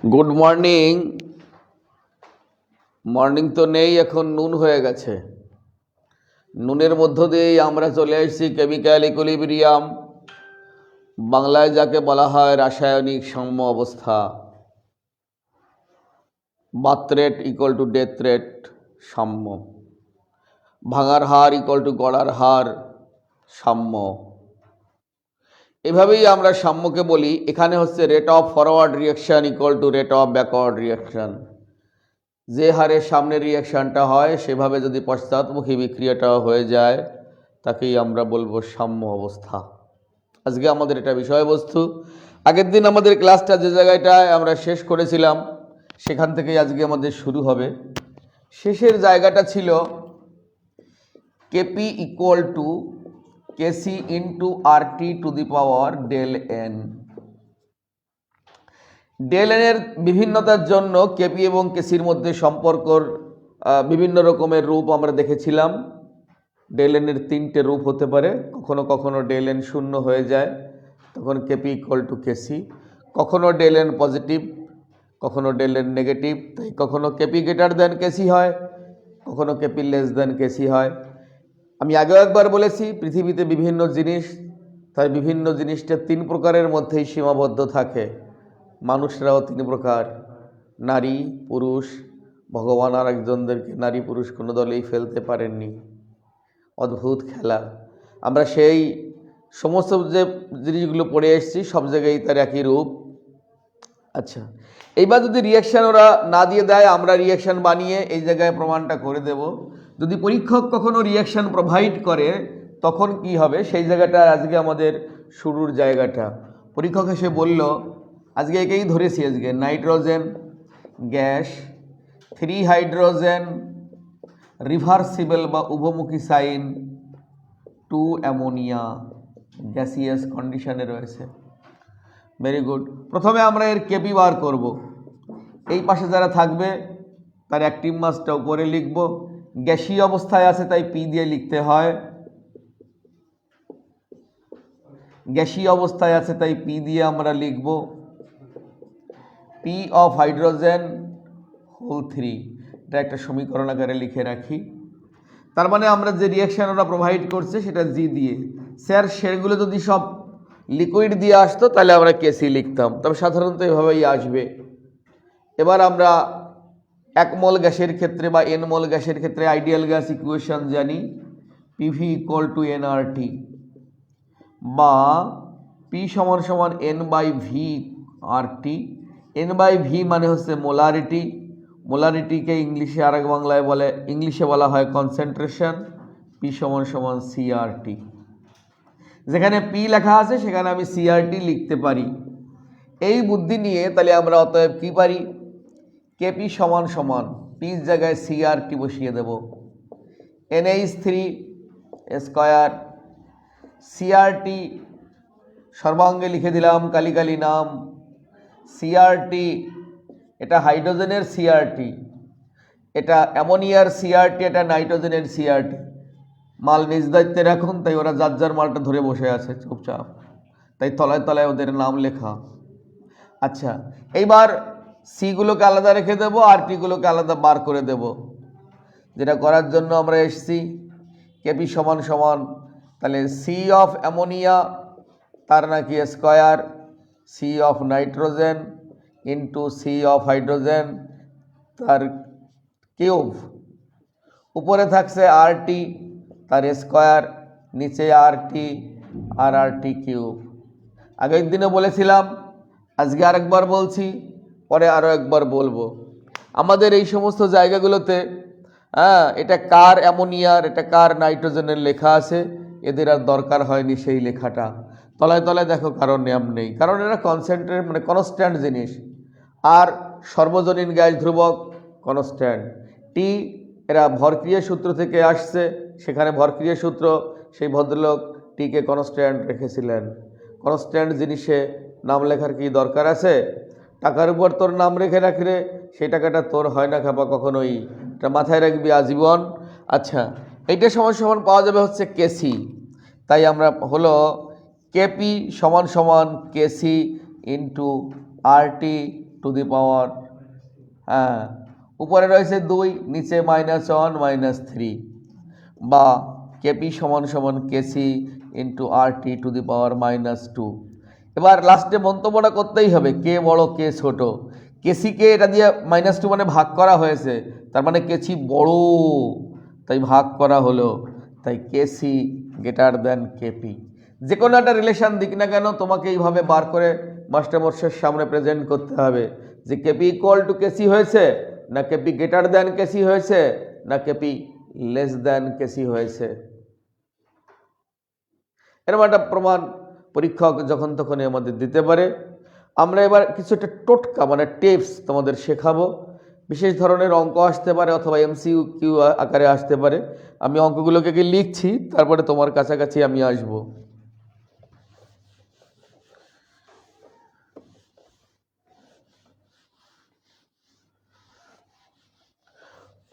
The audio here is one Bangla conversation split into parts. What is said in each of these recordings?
Good morning. মর্নিং তো নেই, এখন নুন হয়ে গেছে। নুনের মধ্য দিয়েই আমরা চলে এসেছি কেমিক্যাল ইকুইলিব্রিয়াম, বাংলায় যাকে বলা হয় রাসায়নিক সাম্য অবস্থা। Birth rate equal to death rate সাম্য, ভাঙার হার ইকুয়াল টু গড়ার হার সাম্য। এভাবেই আমরা সাম্যকে বলি। এখানে হচ্ছে rate of forward reaction equal to rate of backward reaction. যে হারে সামনের রিয়াকশানটা হয় সেভাবে যদি পশ্চাৎমুখী বিক্রিয়াটাও হয়ে যায় তাকেই আমরা বলবো সাম্য অবস্থা। আজকে আমাদের এটা বিষয়বস্তু। আগের দিন আমাদের ক্লাসটা যে জায়গাটায় আমরা শেষ করেছিলাম সেখান থেকেই আজকে আমাদের শুরু হবে। শেষের জায়গাটা ছিল KP equal to KC into RT to the power del n. Del এনের বিভিন্নতার জন্য কেপি এবং কেসির মধ্যে সম্পর্কর বিভিন্ন রকমের রূপ আমরা দেখেছিলাম। ডেল এনের তিনটে রূপ হতে পারে। কখনো কখনো ডেল এন শূন্য হয়ে যায়, তখন কেপি ইকুয়াল টু কেসি। কখনো ডেল এন পজিটিভ, কখনো ডেল এন নেগেটিভ, তাই কখনো কেপি গ্রেটার দেন কেসি হয়, কখনো কেপি লেস দেন কেসি হয়। আমি আগেও একবার বলেছি, পৃথিবীতে বিভিন্ন জিনিস, তাই বিভিন্ন জিনিসটা তিন প্রকারের মধ্যেই সীমাবদ্ধ থাকে। মানুষরাও তিন প্রকার, নারী পুরুষ। ভগবান আর একজনদেরকে নারী পুরুষ কোনো দলেই ফেলতে পারেননি। অদ্ভুত খেলা। আমরা সেই সমস্ত যে জিনিসগুলো পড়ে এসেছি সব জায়গায় তার একই রূপ। আচ্ছা, এইবার যদি রিয়াকশান ওরা না দিয়ে দেয়, আমরা রিয়াকশান বানিয়ে এই জায়গায় প্রমাণটা করে দেব। যদি পরীক্ষক কখনো রিয়াকশান প্রোভাইড করে তখন কি হবে, সেই জায়গাটা আজকে আমাদের শুরুর জায়গাটা। পরীক্ষক এসে বলল, আজকে একেই ধরেছি, আজকে নাইট্রোজেন গ্যাস, 3 হাইড্রোজেন রিভার্সিবল বা উভমুখী সাইন, 2 অ্যামোনিয়া গ্যাসিয়াস কন্ডিশনে রয়েছে। Very good. প্রথমে আমরা এর কেপি বার করব। এই পাশে যারা থাকবে তার অ্যাক্টিভ মাসটা উপরে লিখব। গ্যাসীয় অবস্থায় আছে তাই পি দিয়ে লিখতে হয়। গ্যাসীয় অবস্থায় আছে তাই পি দিয়ে আমরা লিখব। পি অফ হাইড্রোজেন হোল 3, এটা একটা সমীকরণ আকারে লিখে রাখি। তার মানে আমরা যে রিয়াকশান ওরা প্রোভাইড করছে সেটা জি দিয়ে। স্যার সেগুলো যদি সব লিকুইড দিয়ে আসতো তাহলে আমরা কেসি লিখতাম, তবে সাধারণত এভাবেই আসবে। এবার আমরা 1 মোল গ্যাসের ক্ষেত্রে বা n মোল গ্যাসের ক্ষেত্রে আইডিয়াল গ্যাস ইকুয়েশন জানি, পিভি ইকুয়াল টু এনআরটি বা পি সমান সমান n by V RT. N by V মানে হচ্ছে মোলারিটি। মোলারিটিকে ইংলিশে আরেক বাংলায় বলে, ইংলিশে বলা হয় কনসেন্ট্রেশন। পি সমান সমান সিআরটি। যেখানে পি লেখা আছে সেখানে আমি সিআরটি লিখতে পারি। এই বুদ্ধি নিয়ে তাহলে আমরা অতএব কি পারি, কেপি সমান সমান পির জায়গায় সিআরটি বসিয়ে দেব। NH3 স্কয়ার সিআরটি সর্বাঙ্গে লিখে দিলাম কালি কালি নাম সিআরটি। এটা হাইড্রোজেনের সিআরটি, এটা অ্যামোনিয়ার সিআরটি, এটা নাইট্রোজেনের সিআরটি। মাল নিজ দায়িত্বে রাখুন, তাই ওরা যার যার মালটা ধরে বসে আছে চুপচাপ, তাই তলায় তলায় ওদের নাম লেখা। আচ্ছা, এইবার সিগুলোকে আলাদা রেখে দেবো আর টিগুলোকে আলাদা বার করে দেব। যেটা করার জন্য আমরা এসছি কেপি সমান সমান, তাহলে সি অফ অ্যামোনিয়া তার নাকি square, C of nitrogen into C of hydrogen তার কিউব। উপরে থাকছে আরটি তার স্কয়ার, নিচে আরটি আর আরটি কিউব। আগের দিনে বলেছিলাম, আজকে আরেকবার বলছি, পরে আরও একবার বলবো। আমাদের এই সমস্ত জায়গাগুলোতে এটা কার অ্যামোনিয়ার, এটা কার নাইট্রোজেনের লেখা আছে, এদের আর দরকার হয়নি সেই লেখাটা। তলায় তলায় দেখো কারোর নাম নেই, কারণ এরা কনসেন্ট্রেট মানে কনস্ট্যান্ট জিনিস। আর সর্বজনীন গ্যাস ধ্রুবক কনস্ট্যান্ট। টি এরা ভরক্রিয়া সূত্র থেকে আসছে, সেখানে ভরক্রিয়া সূত্র সেই ভদ্রলোক টিকে কনস্ট্যান্ট রেখেছিলেন। কনস্ট্যান্ট জিনিসে নাম লেখার কি দরকার আছে? টাকার উপর তোর নাম রেখে রাখলে সেই টাকাটা তোর হয় না খাবা কখনোই, এটা মাথায় রাখবি আজীবন। আচ্ছা, এইটা সমান সমান পাওয়া যাবে হচ্ছে কেসি। তাই আমরা হলো কেপি সমান সমান কেসি ইন্টু আরটি টু দি পাওয়ার, হ্যাঁ উপরে রয়েছে 2, নিচে -1 -3, বা কেপি সমান সমান কেসি ইন্টু RT টু দি পাওয়ার -2। এবার লাস্টে মন্তব্যটা করতেই হবে, কে বড় কে ছোট। কেসিকে এটা দিয়ে -2 মানে ভাগ করা হয়েছে, তার মানে কেসি বড়, তাই ভাগ করা হলো, তাই কেসি গ্রেটার দেন কেপি। যে কোনো একটা রিলেশন দিক না কেন তোমাকে এইভাবে বার করে মাস্টারমশাইয়ের সামনে প্রেজেন্ট করতে হবে যে কেপি ইকুয়াল টু কেসি হয়েছে, না কেপি গ্রেটার দেন কেসি হয়েছে, না কেপি লেস দেন কেসি হয়েছে। এরকম একটা প্রমাণ পরীক্ষক যখন তখনই আমাদের দিতে পারে। আমরা এবার কিছু একটা টোটকা মানে টিপস তোমাদের শেখাবো। বিশেষ ধরনের অঙ্ক আসতে পারে অথবা MCQ আকারে আসতে পারে। আমি অঙ্কগুলোকে লিখছি, তারপরে তোমার কাছাকাছি আমি আসব।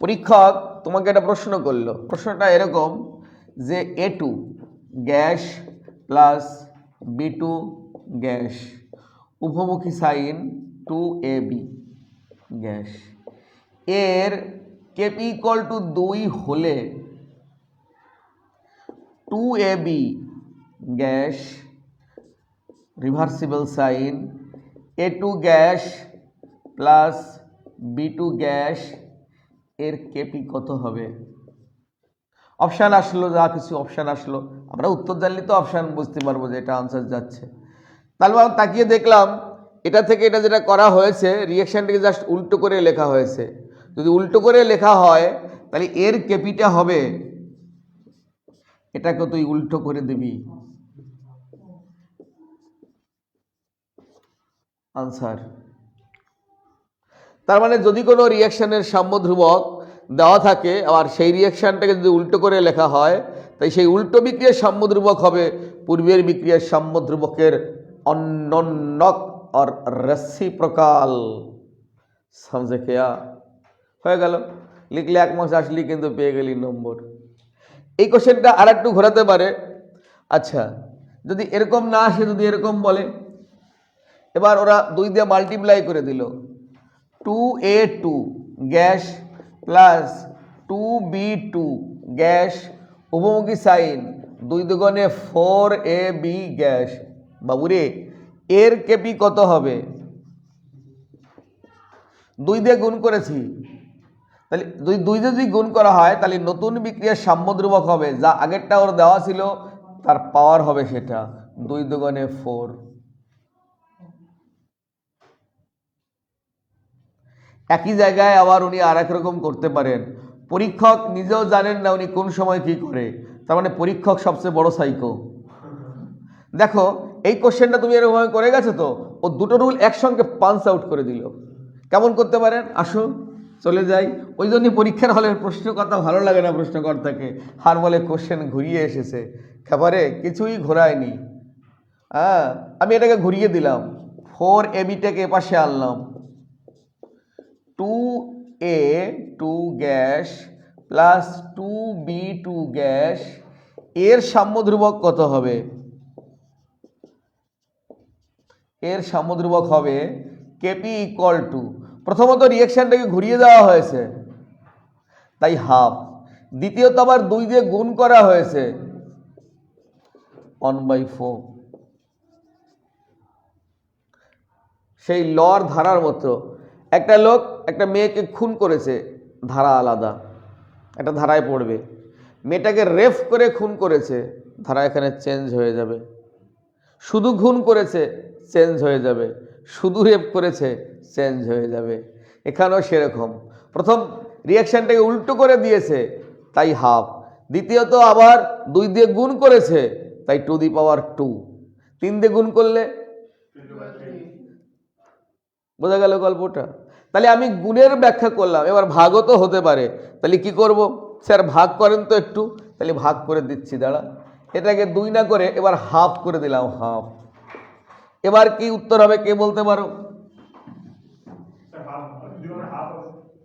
পরীক্ষক তোমাকে একটা প্রশ্ন করলো, প্রশ্নটা এরকম যে A2 gas plus B2 gas উভমুখী সাইন 2AB গ্যাস এর কেপি ইকুয়াল টু 2 হলে 2AB gas reversible sign A2 gas plus B2 gas এর কেপি কত হবে? অপশান আসলো, যা কিছু অপশান আসলো, আমরা উত্তর জানলে তো অপশান বুঝতে পারবো যে এটা আনসার যাচ্ছে। তাহলে আমি তাকিয়ে দেখলাম এটা থেকে এটা যেটা করা হয়েছে রিঅ্যাকশানটাকে জাস্ট উল্টো করে লেখা হয়েছে। যদি উল্টো করে লেখা হয় তাহলে এর কেপিটা হবে, এটাকে তুই উল্টো করে দিবি, আনসার। তার মানে যদি কোনো রিঅ্যাকশানের সাম্য ধ্রুবক দেওয়া থাকে আর সেই রিঅ্যাকশানটাকে যদি উল্টো করে লেখা হয়, তাই সেই উল্টো বিক্রিয়ার সাম্য ধ্রুবক হবে পূর্বের বিক্রিয়ার সাম্য ধ্রুবকের অন্যন্যক আর রেসিপ্রোকাল। সমঝে কেয়া? হয়ে গেল, লিখলে 1 মাস আসলি কিন্তু পেয়ে গেলি নম্বর। এই কোশ্চেনটা আর একটু ঘোরাতে পারে। আচ্ছা, যদি এরকম না আসে, যদি এরকম বলে, এবার ওরা 2 দিয়ে মাল্টিপ্লাই করে দিল, 2A2 gas plus 2B2 gas উভমুখী সাইন 2 দুগুণে 4AB গ্যাস। বাবুরে এর কেপি কত হবে? 2 দিয়ে গুণ করেছি, তাহলে 2 দিয়ে যদি গুণ করা হয় তাহলে নতুন বিক্রিয়ার সাম্য ধ্রুবক হবে, যা আগেরটা ওর দেওয়া ছিল তার পাওয়ার হবে সেটা 2 দুগুণে 4। একই জায়গায় আবার উনি আর এক রকম করতে পারেন। পরীক্ষক নিজেও জানেন না উনি কোন সময় কি করে, তার মানে পরীক্ষক সবচেয়ে বড় সাইকো। দেখো এই কোশ্চেনটা তুমি এরকম করে গেছো তো, ও দুটো রুল একসঙ্গে পাঞ্চ আউট করে দিল। কেমন করতে পারেন? আসো চলে যাই। ওই জন্যই পরীক্ষার হলের প্রশ্নকর্তা ভালো লাগে না প্রশ্নকর্তাকে, আর বলে কোশ্চেন ঘুরিয়ে এসেছে। খাবারে কিছুই ঘোরায়নি। হ্যাঁ, আমি এটাকে ঘুরিয়ে দিলাম, 4ABটাকে এপাশে আনলাম, 2A2 gas plus 2B2 gas এর সাম্য ধ্রুবক কত হবে? এর সাম্য ধ্রুবক হবে কেপি ইকুয়াল টু, প্রথমত রিঅ্যাকশনটাকে ঘুরিয়ে দেওয়া হয়েছে তাই হাফ, দ্বিতীয়ত আবার 2 দিয়ে গুণ করা হয়েছে 1/4। সেই লর ধারার মতো, একটা লোক একটা মেয়েকে খুন করেছে, ধারা আলাদা, একটা ধারায় পড়বে। মেয়েটাকে রেপ করে খুন করেছে, ধারা এখানে চেঞ্জ হয়ে যাবে। শুধু খুন করেছে, চেঞ্জ হয়ে যাবে। শুধু রেপ করেছে, চেঞ্জ হয়ে যাবে। এখানেও সেরকম, প্রথম রিঅ্যাকশনটাকে উল্টো করে দিয়েছে তাই হাফ, দ্বিতীয়ত আবার 2 দিয়ে গুণ করেছে তাই 2^2, 3 দিয়ে গুণ করলে, বোঝা গেল গল্পটা? তাহলে আমি গুণের ব্যাখ্যা করলাম, এবার ভাগও তো হতে পারে। তাহলে কি করব? স্যার ভাগ করেন তো একটু, তাহলে ভাগ করে দিচ্ছি, দাঁড়া। এটাকে 2 না করে এবার হাফ করে দিলাম, হাফ। এবার কি উত্তর হবে কে বলতে পারো?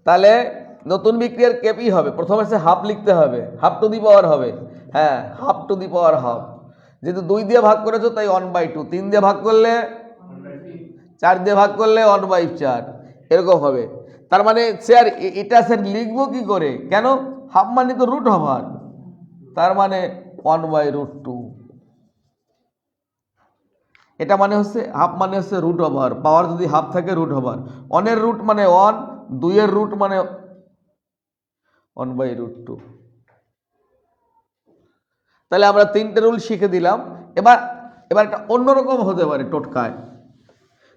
তাহলে নতুন বিক্রিয়ার কেপি হবে, প্রথমে সে হাফ লিখতে হবে, হাফ টু দি পাওয়ার হবে। হ্যাঁ, have to the power half. যেহেতু 2 দিয়ে ভাগ করেছো তাই 1/2, 3 দিয়ে ভাগ করলে 4 দিয়ে ভাগ করলে 1/4 এরকম হবে। তার মানে স্যার এটা স্যার লিখবো কি করে? কেন? হাফ মানে তো রুট ওভার, তার মানে 1/√2। এটা মানে হচ্ছে হাফ মানে হচ্ছে রুট ওভার, পাওয়ার যদি হাফ থাকে রুট ওভার, 1 এর রুট মানে 1, 2 এর রুট মানে 1/√2। তাহলে আমরা 3টে রুল শিখে দিলাম। এবার একটা অন্যরকম হতে পারে টোটকায়।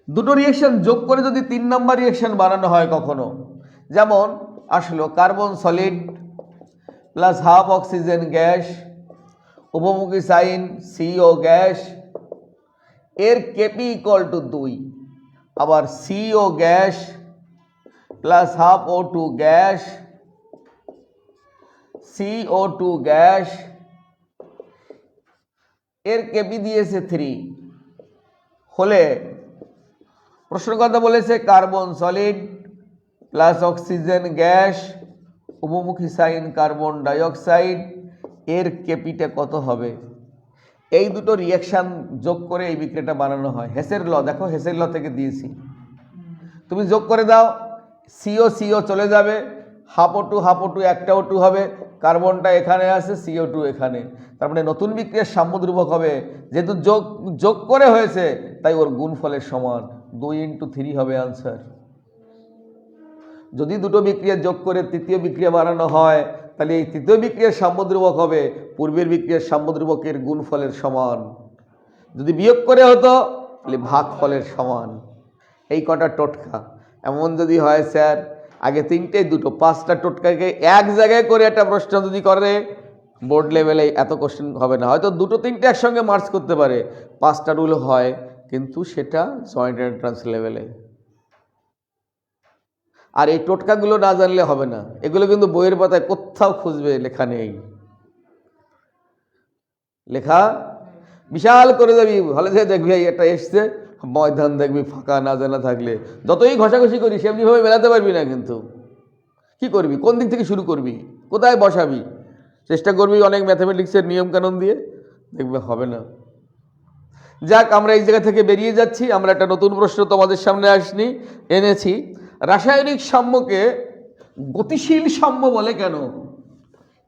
দুটো রিয়েকশন যোগ করে যদি 3 নাম্বার রিয়েকশন বানানো হয় কখনো, যেমন আসলো carbon solid plus half oxygen gas, উপমুখী সাইন সিও গ্যাস, এর কেপি ইকুয়াল টু 2, আবার CO gas plus half O2 gas, CO2 gas, এর কেপি দিয়েছে 3 হলে প্রশ্নকর্তা বলেছে carbon solid plus oxygen gas, উপমুখী সাইন কার্বন ডাইঅক্সাইড, এর কেপিটা কত হবে? এই দুটো রিয়াকশান যোগ করে এই বিক্রিয়াটা বানানো হয়। হেসের ল দেখো, হেসের ল থেকে দিয়েছি, তুমি যোগ করে দাও, সিও চলে যাবে, হাফ O2 একটা O2 হবে, কার্বনটা এখানে আছে, CO2 এখানে, তার মানে নতুন বিক্রিয়ার সাম্য ধ্রুবক হবে। যেহেতু যোগ করে হয়েছে তাই ওর গুণফলের সমান, 2 × 3 হবে আনসার। যদি দুটো বিক্রিয়া যোগ করে তৃতীয় বিক্রিয়া বানানো হয় তাহলে এই তৃতীয় বিক্রিয়ার সাম্য ধ্রুবক হবে পূর্বের বিক্রিয়ার সাম্য ধ্রুবকের গুণফলের সমান। যদি বিয়োগ করে হতো তাহলে ভাগফলের সমান। এই কটা টোটকা। এমন যদি হয় স্যার আগে 3টে 2টো 5টা টোটকাকে এক জায়গায় করে একটা প্রশ্ন যদি করে বোর্ড লেভেলে এত কোশ্চেন হবে না, হয়তো 2টো 3টে একসঙ্গে মার্চ করতে পারে, 5টা রুল হয়, কিন্তু সেটা জয়েন্ট এন্ট্রান্স লেভেলে। আর এই টোটকাগুলো না জানলে হবে না, এগুলো কিন্তু বইয়ের পাতায় কোথাও খুঁজবে লেখা নেই। লেখা বিশাল করে যাবি, হলে যে দেখবি এটা এসছে, ময়দান দেখবি ফাঁকা না জানা থাকলে, যতই ঘষাঘষি করি সেমনিভাবে মেলাতে পারবি না। কিন্তু কি করবি, কোন দিক থেকে শুরু করবি, কোথায় বসাবি, চেষ্টা করবি অনেক ম্যাথামেটিক্সের নিয়মকানুন দিয়ে, দেখবে হবে না। যাক, আমরা এই জায়গা থেকে বেরিয়ে যাচ্ছি। আমরা একটা নতুন প্রশ্ন তোমাদের সামনে এনেছি। রাসায়নিক সাম্যকে গতিশীল সাম্য বলে কেন?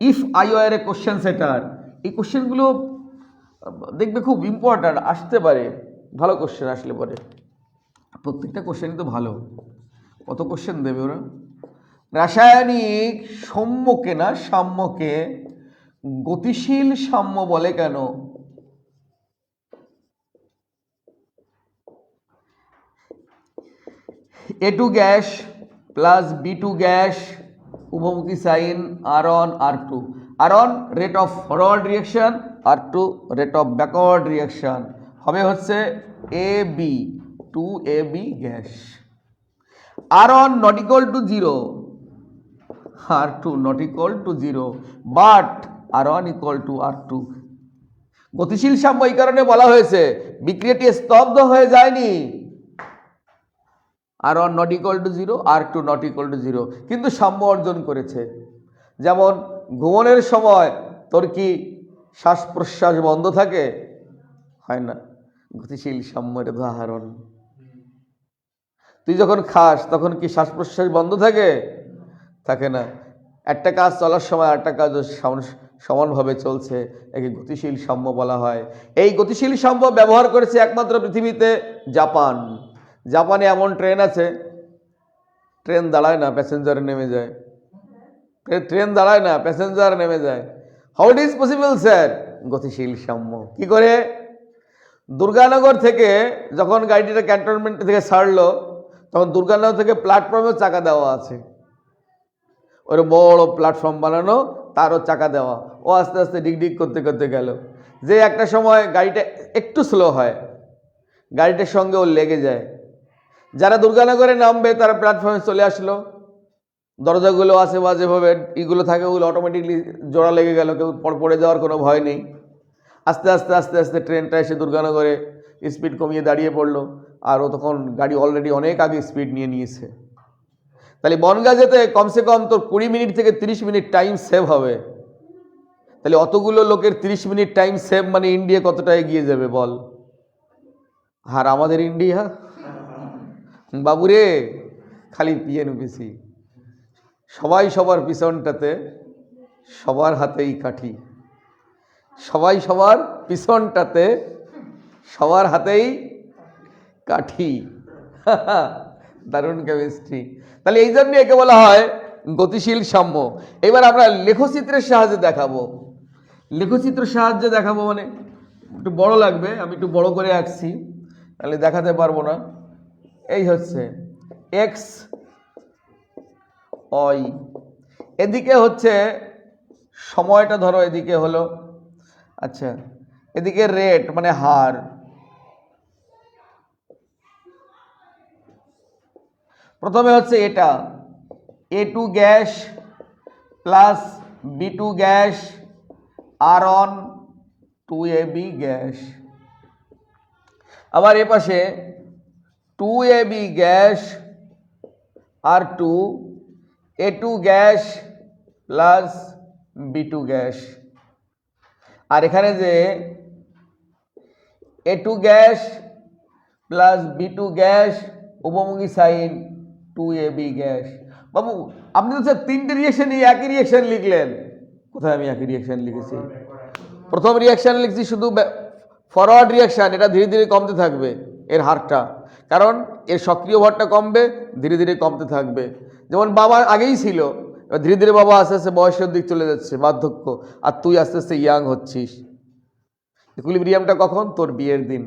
If I were A question সেটার। এই কোশ্চেনগুলো দেখবে খুব ইম্পর্ট্যান্ট, আসতে পারে, ভালো কোশ্চেন আসলে পরে। প্রত্যেকটা কোশ্চেনই তো ভালো, কত কোশ্চেন দেবে ওরা। রাসায়নিক সাম্যকে গতিশীল সাম্য বলে কেন? A2 gas plus B2 gas, উপমুখী sign R1 R2, R1 rate of forward reaction, R2 rate of backward reaction, হবে হচ্ছে AB 2AB gas. R1 not equal to 0, R2 not equal to 0, but R1 equal to R2। গতিশীল সাম্য এই কারণে বলা হয়েছে বিক্রিয়াটি স্তব্ধ হয়ে যায়নি, R1 not equal to 0, R2 not equal to 0, কিন্তু সাম্য অর্জন করেছে। যেমন ঘুমনের সময় তোর কি শ্বাস প্রশ্বাস বন্ধ থাকে? হয় না, গতিশীল সাম্যের উদাহরণ। তুই যখন খাস তখন কি শ্বাস প্রশ্বাস বন্ধ থাকে? থাকে না। একটা কাজ চলার সময় আরেকটা কাজ সমানভাবে চলছে, একে গতিশীল সাম্য বলা হয়। এই গতিশীল সাম্য ব্যবহার করেছে একমাত্র পৃথিবীতে জাপান। জাপানে এমন ট্রেন আছে, ট্রেন দাঁড়ায় না, প্যাসেঞ্জার নেমে যায়। ট্রেন দাঁড়ায় না, প্যাসেঞ্জার নেমে যায়। How it is possible sir? গতিশীল সাম্য। কি করে? দুর্গানগর থেকে যখন গাড়িটা ক্যান্টনমেন্ট থেকে ছাড়লো তখন দুর্গানগর থেকে প্ল্যাটফর্মেও চাকা দেওয়া আছে, ওর বড় প্ল্যাটফর্ম বানানো, তারও চাকা দেওয়া। ও আস্তে আস্তে ডিগডিগ করতে করতে গেল। যে একটা সময় গাড়িটা একটু স্লো হয়, গাড়িটার সঙ্গে ও লেগে যায়। যারা দুর্গানগরে নামবে তারা প্ল্যাটফর্মে চলে আসলো, দরজাগুলো আশেপাশেভাবে এগুলো থাকে, ওগুলো অটোমেটিকলি জোড়া লেগে গেল, কেউ পড়ে যাওয়ার কোনো ভয় নেই। আস্তে আস্তে আস্তে আস্তে ট্রেনটা এসে দুর্গানগরে স্পিড কমিয়ে দাঁড়িয়ে পড়লো, আর ও তখন গাড়ি অলরেডি অনেক আগে স্পিড নিয়েছে। তাহলে বনগাঁ যেতে কমসে কম তোর 20 মিনিট থেকে 30 মিনিট টাইম সেভ হবে। তাহলে অতগুলো লোকের 30 মিনিট টাইম সেভ মানে ইন্ডিয়া কতটা এগিয়ে যাবে বল? আর আমাদের ইন্ডিয়া বাবুরে খালি পিএনপিসি, সবাই সবার পিছনটাতে, সবার হাতেই কাঠি, সবাই সবার পিছনটাতে, সবার হাতেই কাঠি। দারুণ কেমিস্ট্রি। তাহলে এই জন্য একে বলা হয় গতিশীল সাম্য। এবার আমরা লেখচিত্রের সাহায্যে দেখাবো। লেখচিত্রের সাহায্যে দেখাবো মানে একটু বড় লাগবে, আমি একটু বড় করে আঁকছি, তাহলে দেখাতে পারবো না। এই হচ্ছে এক্স ওয়াই, এদিকে হচ্ছে সময়টা ধরো, এদিকে হলো, আচ্ছা এদিকে রেট মানে হার, প্রথমে হচ্ছে এটা A2 gas plus B2 gas R1 2AB gas, আবার এ পাশে 2AB gas R2 A2 gas plus B2 gas, আর এখানে যে A2 gas plus B2 gas উপমুখী সাইন 2AB গ্যাস। বাবু আপনি তো স্যার তিনটে রিয়াকশনই একই রিয়াকশন লিখলেন। কোথায় আমি একই রিয়াকশন লিখেছি? প্রথম রিয়াকশন লিখছি শুধু ফরওয়ার্ড রিয়াকশন, এটা ধীরে ধীরে কমতে থাকবে এর হারটা, কারণ এর সক্রিয় ভরটা কমবে, ধীরে ধীরে কমতে থাকবে। যেমন বাবা আগেই ছিল, এবার ধীরে ধীরে বাবা আস্তে আস্তে বয়সের দিক চলে যাচ্ছে, বার্ধক্য, আর তুই আস্তে আস্তে ইয়াং হচ্ছিস। ইকুইলিব্রিয়ামটা কখন? তোর বিয়ের দিন,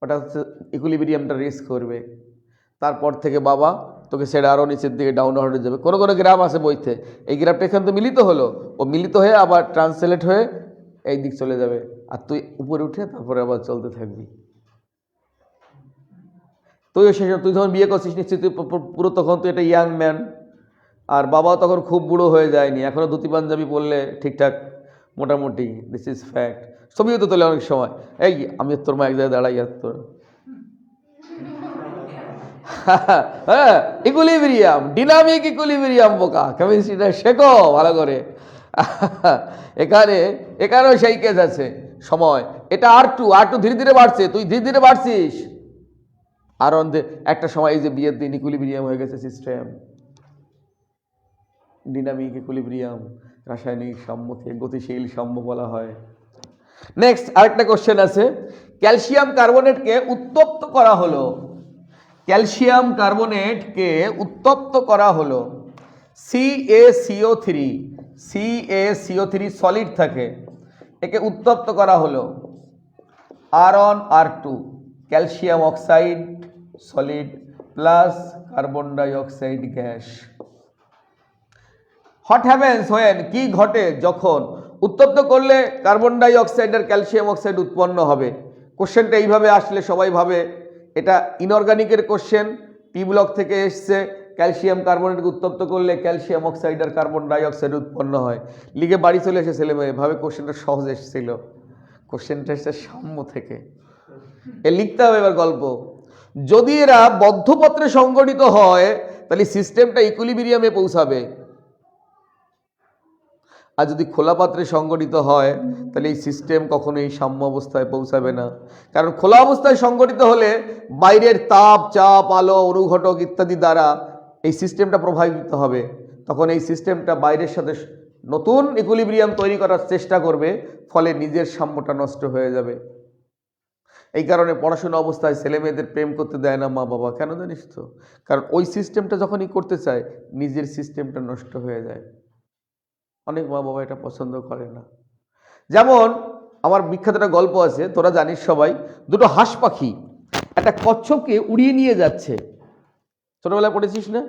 ওটা হচ্ছে ইকুইলিব্রিয়ামটা রেস করবে। তারপর থেকে বাবা তোকে সেটা আরও নিচের দিকে ডাউন হয়ে যাবে। কোনো কোনো গ্রাফ আছে বইতে, এই গ্রাফটা এখান তো মিলিত হলো, ও মিলিত হয়ে আবার ট্রান্সলেট হয়ে এই দিক চলে যাবে, আর তুই উপরে উঠে তারপরে আবার চলতে থাকবি। তুইও শেষ, তুই যখন বিয়ে করছিস নিশ্চিত পুরো তখন তুই একটা ইয়াং ম্যান, আর বাবা তখন খুব বুড়ো হয়ে যায়নি, এখনও ধুতি পাঞ্জাবি পরলে ঠিকঠাক মোটামুটি। This is fact. ছবিও তো তোলে অনেক সময়, এই আমি তোর মা এক জায়গায় দাঁড়াই, আর তোর হ্যাঁ ইকুইলিব্রিয়াম, ডিনামিক ইকুইলিব্রিয়াম। বোকা কেমিস্ট্রিটা শেখো ভালো করে। এখানেও সেই কেস আছে। সময় এটা R2 ধীরে ধীরে বাড়ছে, তুই ধীরে ধীরে বাড়ছিস, আর একটা সময় এই যে বিয়ের দিন ইকুইলিব্রিয়াম হয়ে গেছে সিস্টেম। ডিনামিক ইকুইলিব্রিয়াম, রাসায়নিক সাম্যকে গতিশীল সাম্য বলা হয়। নেক্সট আরেকটা কোশ্চেন আছে, ক্যালসিয়াম কার্বনেটকে উত্তপ্ত করা হলো, ক্যালসিয়াম কার্বনেটকে উত্তপ্ত করা হলো, CaCO3 সলিড থাকে, একে উত্তপ্ত করা হলো R1 R2 calcium oxide solid plus carbon dioxide gas. What happens when, কি ঘটে যখন উত্তপ্ত করলে কার্বন ডাই অক্সাইড আর ক্যালসিয়াম অক্সাইড উৎপন্ন হবে? কোশ্চেনটা এইভাবে আসলে সবাই ভাবে এটা ইনঅর্গানিকের কোশ্চেন, পি ব্লক থেকে এসছে, ক্যালসিয়াম কার্বনেটকে উত্তপ্ত করলে ক্যালসিয়াম অক্সাইড আর কার্বন ডাই অক্সাইড উৎপন্ন হয়। লিখে বাড়ি চলে এসে ছেলেমেয়ে ভাবে কোশ্চেনটা সহজ এসেছিল, কোশ্চেনটা এসছে সাম্য থেকে। এ লিখতে হবে এবার গল্প। যদি এরা বদ্ধপত্রে সংগঠিত হয় তাহলে সিস্টেমটা ইকুইলিব্রিয়ামে পৌঁছাবে, আর যদি খোলা পাত্রে সংগঠিত হয় তাহলে এই সিস্টেম কখনোই সাম্য অবস্থায় পৌঁছাবে না। কারণ খোলা অবস্থায় সংগঠিত হলে বাইরের তাপ, চাপ, আলো, অনুঘটক ইত্যাদি দ্বারা এই সিস্টেমটা প্রভাবিত হবে, তখন এই সিস্টেমটা বাইরের সাথে নতুন ইকুইলিব্রিয়াম তৈরি করার চেষ্টা করবে, ফলে নিজের সাম্যটা নষ্ট হয়ে যাবে। এই কারণে পড়াশোনা অবস্থায় ছেলে মেয়েদের প্রেম করতে দেয় না মা বাবা, কেন জানিস তো? কারণ ওই সিস্টেমটা যখনই করতে চায় নিজের সিস্টেমটা নষ্ট হয়ে যায়। অনেক মা বাবা এটা পছন্দ করে না। যেমন আমার বিখ্যাত একটা গল্প আছে, তোরা জানিস সবাই, দুটো হাঁস পাখি একটা কচ্ছপকে উড়িয়ে নিয়ে যাচ্ছে। ছোটবেলায় পড়েছিস না?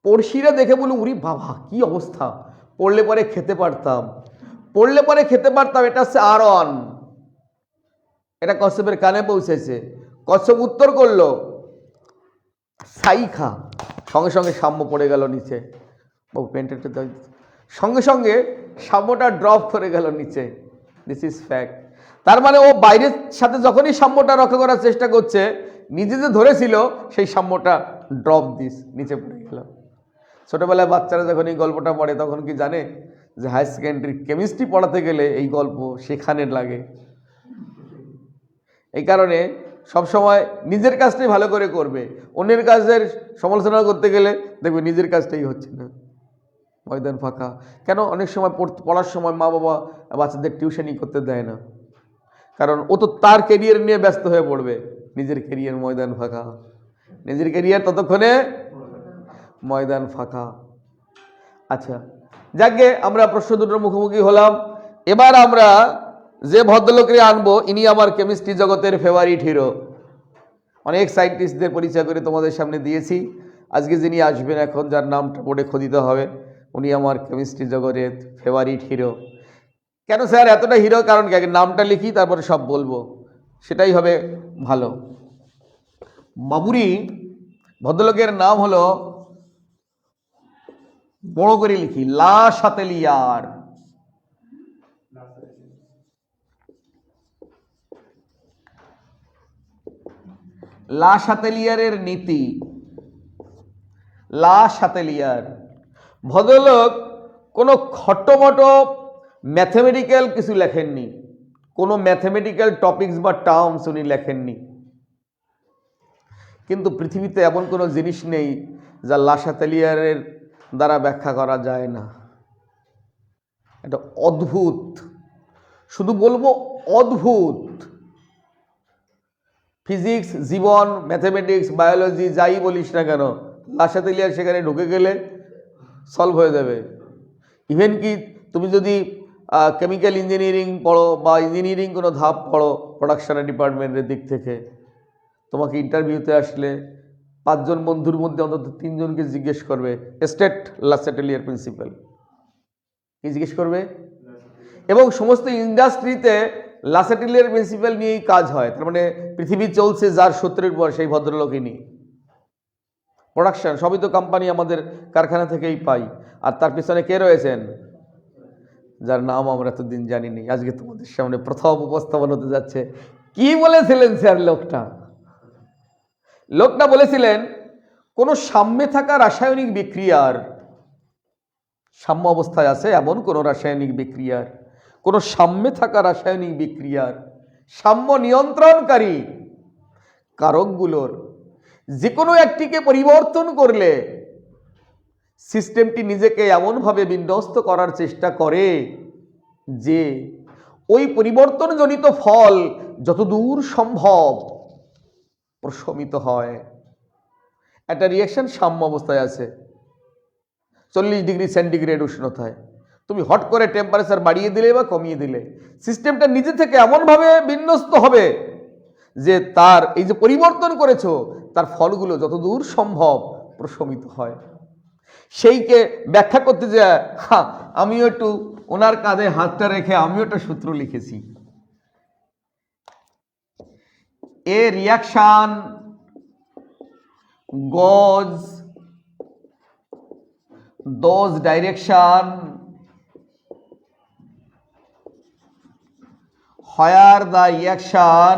পড়শিরা দেখে বলে উড়ি বাবা কি অবস্থা, পড়লে পরে খেতে পারতাম, পড়লে পরে খেতে পারতাম। এটা হচ্ছে R1, এটা কচ্ছপের কানে পৌঁছেছে। কচ্ছপ উত্তর করলো ছাই খা, সঙ্গে সঙ্গে সাম্য পড়ে গেল নিচে। বাবু পেন্টের সঙ্গে সঙ্গে সাম্যটা ড্রপ করে গেল নিচে। This is fact. তার মানে ও বাইরের সাথে যখনই সাম্যটা রক্ষা করার চেষ্টা করছে, নিজে যে ধরেছিল সেই সাম্যটা ড্রপ দিস নিচে পড়ে গেল। ছোটবেলায় বাচ্চারা যখন এই গল্পটা পড়ে তখন কি জানে যে হায়ার সেকেন্ডারি কেমিস্ট্রি পড়াতে গেলে এই গল্প সেখানে লাগে। এই কারণে সবসময় নিজের কাজটাই ভালো করে করবে, অন্যের কাজের সমালোচনা করতে গেলে দেখবে নিজের কাজটাই হচ্ছে না, ময়দান ফাঁকা। কেন? অনেক সময় পড়ার সময় মা বাবা বাচ্চাদের টিউশনই করতে দেয় না, কারণ ও তো তার কেরিয়ার নিয়ে ব্যস্ত হয়ে পড়বে। নিজের কেরিয়ার ময়দান ফাঁকা, নিজের কেরিয়ার ততক্ষণে ময়দান ফাঁকা। আচ্ছা, যাকে আমরা প্রশ্ন দুটোর মুখোমুখি হলাম। এবার আমরা যে ভদ্রলোককে আনবো, ইনি আমার কেমিস্ট্রি জগতের ফেভারিট হিরো। অনেক সায়েন্টিস্টদের পরিচয় করে তোমাদের সামনে দিয়েছি। আজকে যিনি আসবেন এখন, যার নামটা বোর্ডে খোদিত হবে, উনি আমার কেমিস্ট্রি জগতের ফেভারিট হিরো। কেন স্যার এতটা হিরো? কারণ কি, আগে নামটা লিখি তারপরে সব বলবো, সেটাই হবে ভালো। বাবুরি ভদ্রলোকের নাম হলো, বড় করে লিখি, লা শাতেলিয়ার। লা শাতেলিয়ারের নীতি। লা শাতেলিয়ার ভদ্রলোক কোনো খটোমটো ম্যাথমেটিক্যাল কিছু লেখেননি, কোনো ম্যাথমেটিক্যাল টপিকস বা টার্মস উনি লেখেননি। কিন্তু পৃথিবীতে এমন কোনো জিনিস নেই যা লা শাতেলিয়ারের দ্বারা ব্যাখ্যা করা যায় না। এটা অদ্ভুত, শুধু বলবো অদ্ভুত। ফিজিক্স, জীবন, ম্যাথমেটিক্স, বায়োলজি যাই বলিস না কেন, লা শাতেলিয়ার সেখানে ঢুকে গেলে সলভ হয়ে যাবে। ইভেন কি তুমি যদি কেমিক্যাল ইঞ্জিনিয়ারিং পড়ো বা ইঞ্জিনিয়ারিং কোনো ধাপ পড়ো প্রোডাকশনের ডিপার্টমেন্টের দিক থেকে, তোমাকে ইন্টারভিউতে আসলে 5 জন বন্ধুর মধ্যে অন্তত 3 জনকে জিজ্ঞেস করবে স্টেট লা শাতেলিয়ার প্রিন্সিপাল, কি জিজ্ঞেস করবে? এবং সমস্ত ইন্ডাস্ট্রিতে লা শাতেলিয়ার প্রিন্সিপাল নিয়েই কাজ হয়। তার মানে পৃথিবী চলছে যার সূত্রের পর, সেই ভদ্রলোকই নিয়ে। প্রোডাকশন সবই তো কোম্পানি আমাদের কারখানা থেকেই পাই। আর তার পিছনে কে রয়েছেন? যার নাম আমরা এতদিন জানিনি, আজকে তোমাদের সামনে প্রথম উপস্থাপন হতে যাচ্ছে। কি বলেছিলেন স্যার লোকটা? লোকটা বলেছিলেন, কোন সাম্যে থাকা রাসায়নিক বিক্রিয়ার, সাম্য অবস্থায় আছে এমন কোন রাসায়নিক বিক্রিয়ার, কোন সাম্যে থাকা রাসায়নিক বিক্রিয়ার সাম্য নিয়ন্ত্রণকারী কারকগুলোর যে কোনো একটিকে পরিবর্তন করলে সিস্টেমটি নিজেকে এমনভাবে বিন্যস্ত করার চেষ্টা করে যে ওই পরিবর্তনজনিত ফল যতদূর সম্ভব প্রশমিত হয়। একটা রিঅ্যাকশন সাম্য অবস্থায় আছে 40 ডিগ্রি সেন্টিগ্রেড উষ্ণতায়, তুমি হট করে টেম্পারেচার বাড়িয়ে দিলে বা কমিয়ে দিলে সিস্টেমটা নিজে থেকে এমনভাবে বিন্যস্ত হবে যে তার এই যে পরিবর্তন করেছো তার ফলগুলো যতদূর সম্ভব প্রশমিত হয়। সেইকে ব্যাখ্যা করতে যায়, হ্যাঁ আমিও একটু ওনার কাঁধে হাতটা রেখে আমিও একটা সূত্র লিখেছি। A reaction goes those direction where the reaction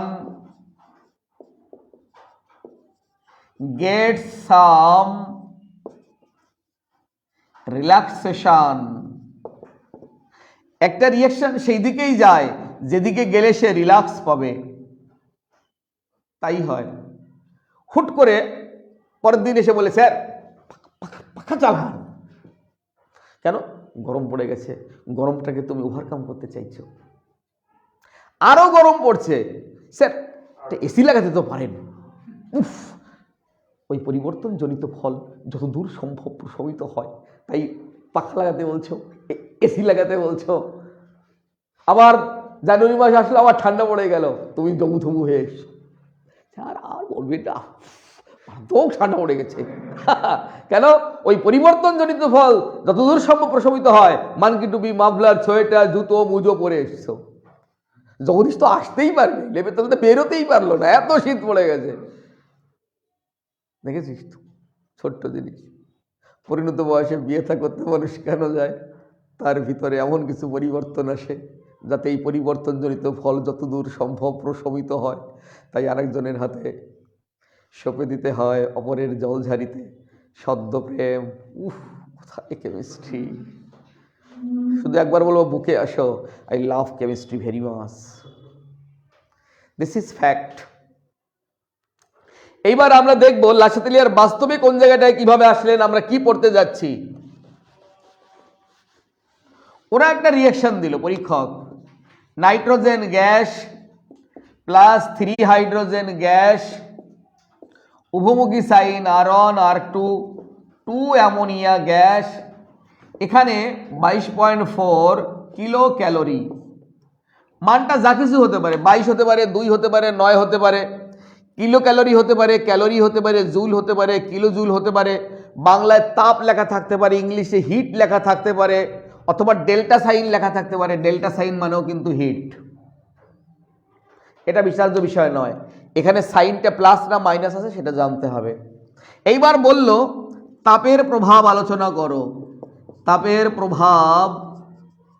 gets some relaxation। একটা রিঅ্যাকশন সেই দিকেই যায় যেদিকে গেলে সে রিল্যাক্স পাবে। তাই হয়, হুট করে পরের দিন এসে বলে, স্যার পাখা চালান। কেন? গরম পড়ে গেছে, গরমটাকে তুমি ওভারকাম করতে চাইছো, আরো গরম পড়ছে, স্যার এসি লাগাতে তো পারেন। উফ, ওই পরিবর্তনজনিত ফল যত দূর সম্ভব প্রশমিত হয়, তাই পাখা লাগাতে বলছো, এসি লাগাতে বলছো। আবার জানুয়ারি মাস আসলে আবার ঠান্ডা পড়ে গেল, তুমি দমু থমু হয়ে এসছো, স্যার আর বলবি না, তো ঠান্ডা পড়ে গেছে। কেন? ওই পরিবর্তনজনিত ফল যতদূর সম্ভব প্রশমিত হয়। মানকি টুপি, মাফলার, সোয়েটার, জুতো, মুজো পরে এসছো, জগদীশ তো আসতেই পারবে, লেবে তলে তো বেরোতেই পারলো না, এত শীত পড়ে গেছে। দেখেছিস তো, ছোট্ট জিনিস। পরিণত বয়সে বিয়ে থা করতে মানুষ কেন যায়? তার ভিতরে এমন কিছু পরিবর্তন আসে যাতে এই পরিবর্তনজনিত ফল যতদূর সম্ভব প্রশমিত হয়। তাই আরেকজনের হাতে সঁপে দিতে হয় অপরের জলঝারিতে সদ্য প্রেম। উফ, কোথায় কেমিস্ট্রি! শুধু একবার বলবো, বুকে আসো, I love chemistry very much. This is fact. এইবার আমরা দেখব লাসাতেলিয়ার বাস্তবে কোন জায়গাটায় কিভাবে আসলেন, আমরা কি পড়তে যাচ্ছি। ওরা একটা রিয়াকশন দিল পরীক্ষক, nitrogen gas plus 3 hydrogen gas, উভমুখী sign R1 R2, 2 ammonia gas, এখানে 22.4 কিলো ক্যালোরি। মানটা যা কিছু হতে পারে, 22 হতে পারে, 2 হতে পারে, 9 হতে পারে, কিলো ক্যালোরি হতে পারে, ক্যালোরি হতে পারে, জুল হতে পারে, কিলো জুল হতে পারে, বাংলায় তাপ লেখা থাকতে পারে, ইংলিশে হিট লেখা থাকতে পারে, অথবা ডেল্টা সাইন লেখা থাকতে পারে। ডেল্টা সাইন মানেও কিন্তু হিট, এটা বিচার্য বিষয় নয়। এখানে সাইনটা প্লাস না মাইনাস আছে সেটা জানতে হবে। এইবার বলল তাপের প্রভাব আলোচনা করো, তাপের প্রভাব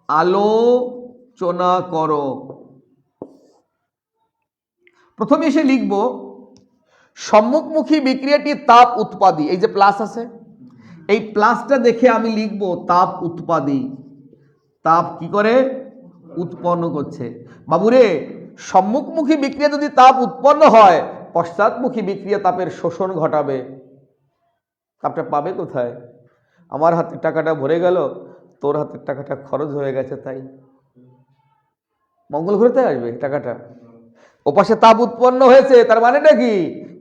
আলোচনা করো। প্রথমে এসে লিখব সম্মুখমুখী বিক্রিয়াটি তাপ উৎপাদী। এই যে প্লাস আছে, এই প্লাসটা দেখে আমি লিখব তাপ উৎপাদী। তাপ কি করে উৎপন্ন করছে? বাবুরে, সম্মুখমুখী বিক্রিয়া যদি তাপ উৎপন্ন হয়, পশ্চাৎমুখী বিক্রিয়া তাপের শোষণ ঘটাবে। তাপটা পাবে কোথায়? আমার হাতের টাকাটা ভরে গেল, তোর হাতের টাকাটা খরচ হয়ে গেছে, তাই মঙ্গল ঘুরতে আসবে টাকাটা। ও পাশে তাপ উৎপন্ন হয়েছে, তার মানেটা কি?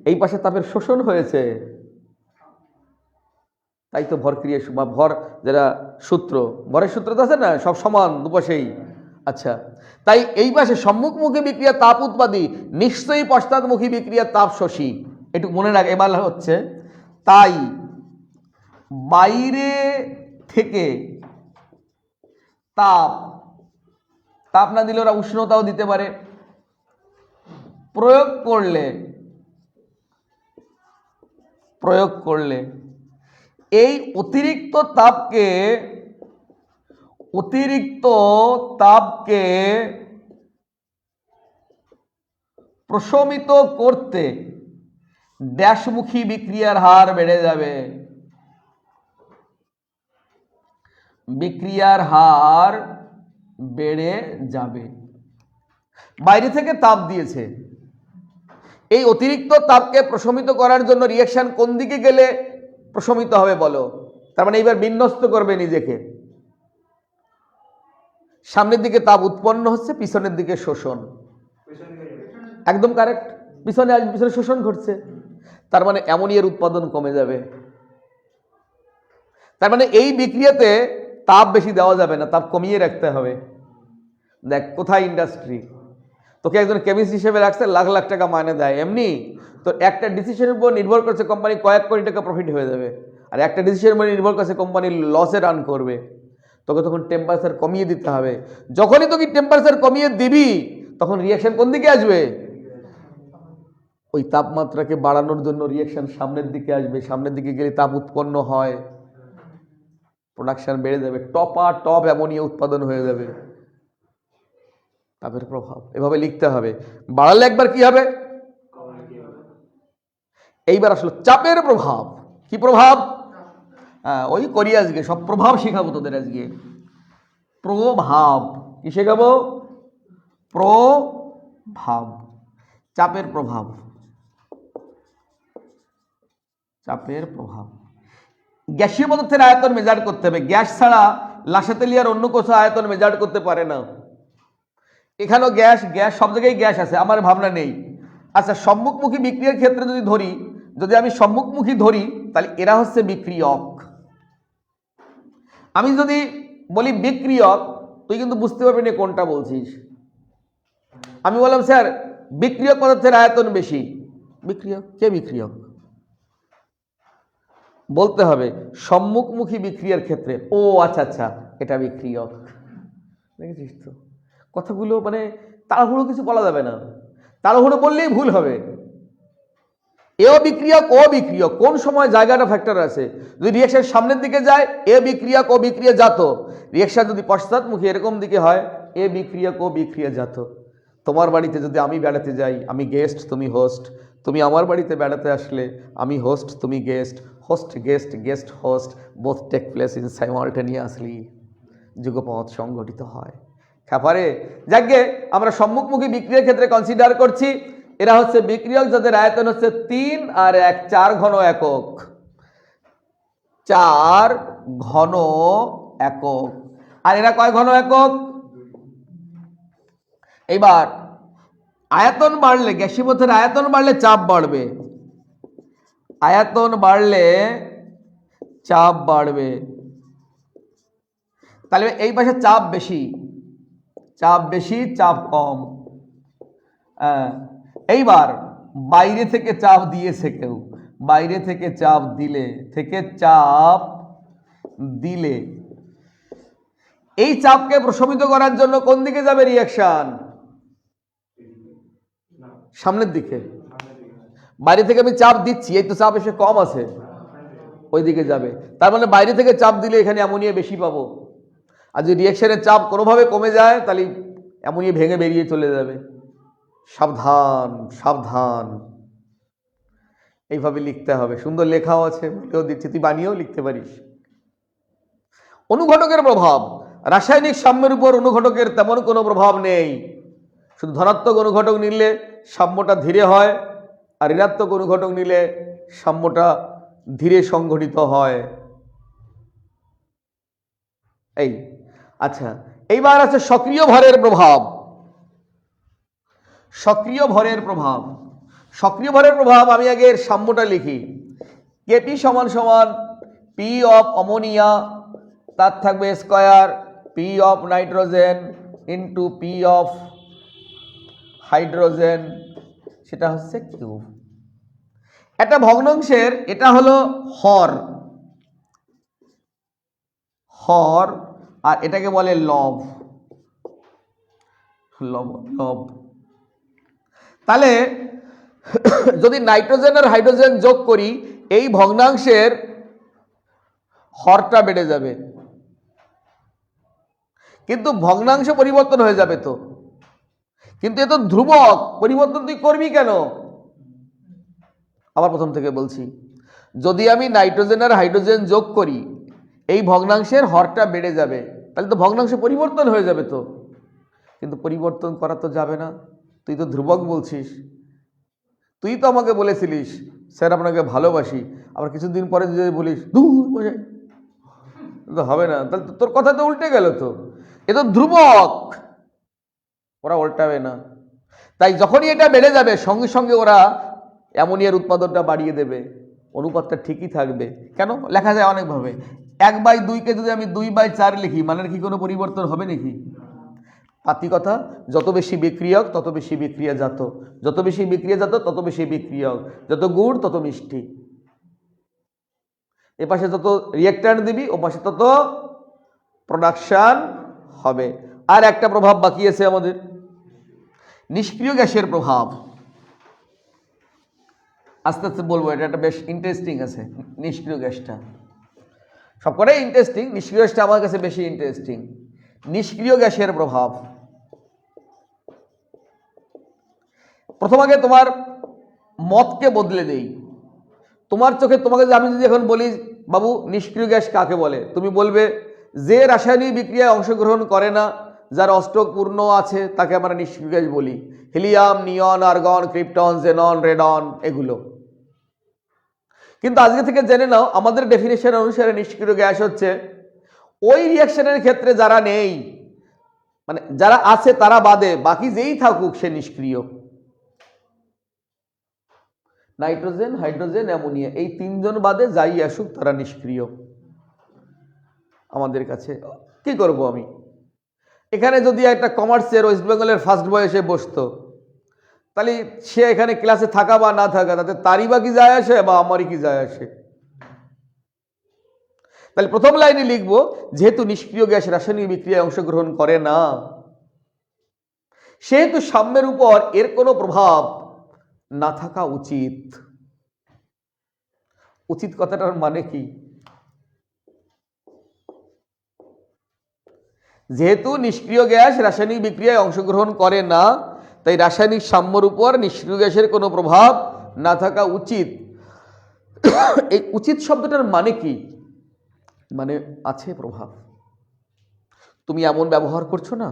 এই পাশে তাপের শোষণ হয়েছে। তাই তো ভর ক্রিয়া বা ভর যেটা সূত্র, ভরের সূত্র তো আছে না, সব সমান দুপাশেই। আচ্ছা, তাই এই পাশে সম্মুখমুখী বিক্রিয়া তাপ উৎপাদী, নিশ্চয়ই পশ্চাৎমুখী বিক্রিয়া তাপ শোষী। একটু মনে রাখ। এবার হচ্ছে তাই বাইরে থেকে তাপ, তাপ না দিলে ওরা উষ্ণতাও দিতে পারে, প্রয়োগ করলে এই অতিরিক্ত তাপকে প্রশমিত করতে ড্যাশমুখী বিক্রিয়ার হার বেড়ে যাবে। বিক্রিয়ার হার বেড়ে যাবে। বাইরে থেকে তাপ দিয়েছে, এই অতিরিক্ত তাপকে প্রশমিত করার জন্য রিঅ্যাকশন কোন দিকে গেলে প্রশমিত হবে বলো? তার মানে এইবার বিন্যস্ত করবে নিজেকে। সামনের দিকে তাপ উৎপন্ন হচ্ছে, পিছনের দিকে শোষণ। একদম কারেক্ট, পিছনে শোষণ ঘটছে। তার মানে অ্যামোনিয়ার উৎপাদন কমে যাবে। তার মানে এই বিক্রিয়াতে তাপ বেশি দেওয়া যাবে না, তাপ কমিয়ে রাখতে হবে। দেখ কোথায় ইন্ডাস্ট্রি, তোকে একজন কেমিস্ট হিসেবে রাখছে, লাখ লাখ টাকা মাইনে দেয়, এমনি তো একটা ডিসিশনের উপর নির্ভর করছে কোম্পানি কয়েক কোটি টাকা প্রফিট হয়ে যাবে, আর একটা ডিসিশনের উপর নির্ভর করছে কোম্পানি লসে রান করবে। তোকে তখন টেম্পারেচার কমিয়ে দিতে হবে। যখনই তোকে টেম্পারেচার কমিয়ে দিবি, তখন রিঅ্যাকশন কোন দিকে আসবে? ওই তাপমাত্রাকে বাড়ানোর জন্য রিঅ্যাকশন সামনের দিকে আসবে। সামনের দিকে গেলে তাপ উৎপন্ন হয়, প্রোডাকশন বেড়ে যাবে, টপ অ্যামোনিয়া উৎপাদন হয়ে যাবে। তাপের প্রভাব এভাবে লিখতে হবে। বাড়ালে একবার কি হবে? এইবার আসলে চাপের প্রভাব। কি প্রভাব? ওই করি আজকে, সব প্রভাব শেখাবো তোদের আজকে। প্রভাব কি শেখাবো? প্রভাব, চাপের প্রভাব। চাপের প্রভাব। গ্যাসীয় পদার্থের আয়তন মেজার করতে হবে। গ্যাস ছাড়া লাসাতেলিয়ার অন্য কোথাও আয়তন মেজার করতে পারে না। এখানেও গ্যাস, সব জায়গায় গ্যাস আছে, আমার ভাবনা নেই। আচ্ছা, সম্মুখমুখী বিক্রিয়ার ক্ষেত্রে যদি আমি সম্মুখমুখী ধরি, তাহলে এরা হচ্ছে বিক্রিয়ক। আমি যদি বলি বিক্রিয়ক, তুই কিন্তু বুঝতে পারবি না কোনটা বলছিস। আমি বললাম স্যার বিক্রিয়ক পদার্থের আয়তন বেশি, বিক্রিয়ক কে? বিক্রিয়ক বলতে হবে সম্মুখমুখী বিক্রিয়ার ক্ষেত্রে। ও আচ্ছা, এটা বিক্রিয়ক। দেখেছিস তো, কথাগুলো মানে তাড়াহুড়ো কিছু বলা যাবে না, তাড়াহুড়ো বললেই ভুল হবে। এ বিক্রিয়ক, ও বিক্রিয়ক, কোন সময় জায়গাটা ফ্যাক্টর আছে। যদি রিঅ্যাকশন সামনের দিকে যায়, এ বিক্রিয়ক, ও বিক্রিয়া জাত। রিঅ্যাকশন যদি পশ্চাৎমুখী এরকম দিকে হয়, এ বিক্রিয়ক, ও বিক্রিয়া জাত। তোমার বাড়িতে যদি আমি বেড়াতে যাই, আমি গেস্ট, তুমি হোস্ট। তুমি আমার বাড়িতে বেড়াতে আসলে, আমি হোস্ট, তুমি guest. Host guest, guest host, both take place in simultaneously. যুগপৎ সংঘটিত হয়। খাবারে যাকে আমরা সম্মুখমুখী বিক্রিয়ার ক্ষেত্রে কনসিডার করছি। এরা হচ্ছে বিক্রিয়ক যাদের আয়তন হচ্ছে 3 আর 1 4 ঘন একক, 4 ঘন একক। আর এরা কয় ঘন একক? এইবার আয়তন বাড়লে, গ্যাসীয় পদার্থের আয়তন বাড়লে চাপ বাড়বে, আয়তন বাড়লে চাপ বাড়বে। তাহলে এই পাশে চাপ বেশি, চাপ বেশি, চাপ কম। এইবার বাইরে থেকে চাপ দিয়েছে কেউ, বাইরে থেকে চাপ দিলে এই চাপকে প্রশমিত করার জন্য কোন দিকে যাবে রিঅ্যাকশন? সামনের দিকে। বাইরে থেকে আমি চাপ দিচ্ছি, এই তো চাপ এসে কম আছে, ওই দিকে যাবে। তার মানে বাইরে থেকে চাপ দিলে এখানে অ্যামোনিয়া বেশি পাবো। আর যদি রিঅ্যাকশনের চাপ কোনোভাবে কমে যায় তাহলে অ্যামোনিয়া ভেঙে বেরিয়ে চলে যাবে। সাবধান সাবধান, এইভাবে লিখতে হবে। সুন্দর লেখাও আছে, বলেও দিচ্ছি, তুই বানিয়েও লিখতে পারিস। অনুঘটকের প্রভাব, রাসায়নিক সাম্যের উপর অনুঘটকের তেমন কোনো প্রভাব নেই। শুধু ধনাত্মক অনুঘটক নিলে সাম্যটা ধীরে হয়, আর ঋণাত্মক অনুঘটক নিলে সাম্যটা ধীরে সংঘটিত হয়। এই আচ্ছা, এইবার আছে সক্রিয় ভরের প্রভাব। সক্রিয় ভরের প্রভাব, সক্রিয় ভরের প্রভাব আমি আগে এর সাম্যটা লিখি। কেপি সমান সমান পি অফ অমোনিয়া, তার থাকবে square P of nitrogen into P of hydrogen, সেটা হচ্ছে কিউব। একটা ভগ্নাংশের এটা হলো হর, হর, আর এটাকে বলে লব, লব লব। তাহলে যদি নাইট্রোজেন আর হাইড্রোজেন যোগ করি, এই ভগ্নাংশের হরটা বেড়ে যাবে, কিন্তু ভগ্নাংশ পরিবর্তন হয়ে যাবে তো। কিন্তু এ তো ধ্রুবক, পরিবর্তন তুই করবি কেন? আবার প্রথম থেকে বলছি, যদি আমি নাইট্রোজেন আর হাইড্রোজেন যোগ করি, এই ভগ্নাংশের হরটা বেড়ে যাবে, তাহলে তো ভগ্নাংশ পরিবর্তন হয়ে যাবে তো। কিন্তু পরিবর্তন করা তো যাবে না, তুই তো ধ্রুবক বলছিস। তুই তো আমাকে বলেছিলিস স্যার আপনাকে ভালোবাসি, আবার কিছুদিন পরে যদি বলিস দূর মজাই, তো হবে না। তাহলে তোর কথা তো উল্টে গেল তো, এ তো ধ্রুবক, ওরা উল্টাবে না। তাই যখনই এটা বেড়ে যাবে সঙ্গে সঙ্গে ওরা অ্যামোনিয়ার উৎপাদনটা বাড়িয়ে দেবে, অনুপাতটা ঠিকই থাকবে। কেন? লেখা যায় অনেকভাবে। 1/2কে যদি আমি 2/4 লিখি, মানের কি কোনো পরিবর্তন হবে নাকি? পাতি কথা, যত বেশি বিক্রিয়ক তত বেশি বিক্রিয়াজাত, যত বেশি বিক্রিয়াজাত তত বেশি বিক্রিয়ক, যত গুড় তত মিষ্টি। এপাশে যত রিঅ্যাক্ট্যান্ট দিবি ও পাশে তত প্রোডাকশন হবে। আর একটা প্রভাব বাকি আছে আমাদের, নিষ্ক্রিয় গ্যাসের প্রভাব। আস্তে আস্তে বলবো, এটা একটা বেশ ইন্টারেস্টিং আছে। নিষ্ক্রিয় গ্যাসটা সবকটাই ইন্টারেস্টিং, নিষ্ক্রিয় গ্যাসটা আমার কাছে বেশি ইন্টারেস্টিং। নিষ্ক্রিয় গ্যাসের প্রভাব, প্রথম আগে তোমার মতকে বদলে দেই। তোমার চোখে তোমাকে আমি যদি এখন বলি বাবু নিষ্ক্রিয় গ্যাস কাকে বলে, তুমি বলবে যে রাসায়নিক বিক্রিয়ায় অংশগ্রহণ করে না, যার অষ্টক পূর্ণ আছে তাকে আমরা নিষ্ক্রিয় গ্যাস বলি। হিলিয়াম, নিয়ন, আর্গন, ক্রিপ্টন, জেনন, রেডন, এগুলো। কিন্তু আজকে থেকে জেনে নাও, আমাদের ডেফিনেশন অনুসারে নিষ্ক্রিয় গ্যাস হচ্ছে ওই রিঅ্যাকশনের ক্ষেত্রে যারা নেই, মানে যারা আছে তারা বাদে বাকি যেই থাকুক সে নিষ্ক্রিয়। নাইট্রোজেন, হাইড্রোজেন, অ্যামোনিয়া, এই তিনজন বাদে যাই আসুক তারা নিষ্ক্রিয় আমাদের কাছে। কি করব আমি? এখানে যদি একটা কমার্সের ওয়েস্ট বেঙ্গলের ফার্স্ট বয় এসে বসতো, তাহলে সে এখানে ক্লাসে থাকা বা না থাকা তাতে তারই বা কি যায় আসে বা আমারই কি যায় আসে? তাহলে প্রথম লাইনে লিখব, যেহেতু নিষ্ক্রিয় গ্যাস রাসায়নিক বিক্রিয়ায় অংশগ্রহণ করে না, সেহেতু সাম্যের উপর এর কোনো প্রভাব না থাকা উচিত। উচিত কথাটার মানে কি? যেহেতু নিষ্ক্রিয় গ্যাস রাসায়নিক বিক্রিয়ায় অংশগ্রহণ করে না, তাই রাসায়নিক সাম্যের উপর নিষ্ক্রিয় গ্যাসের কোনো প্রভাব না থাকা উচিত। এই উচিত শব্দটার মানে কি? মানে আছে প্রভাব। তুমি এমন ব্যবহার করছো না,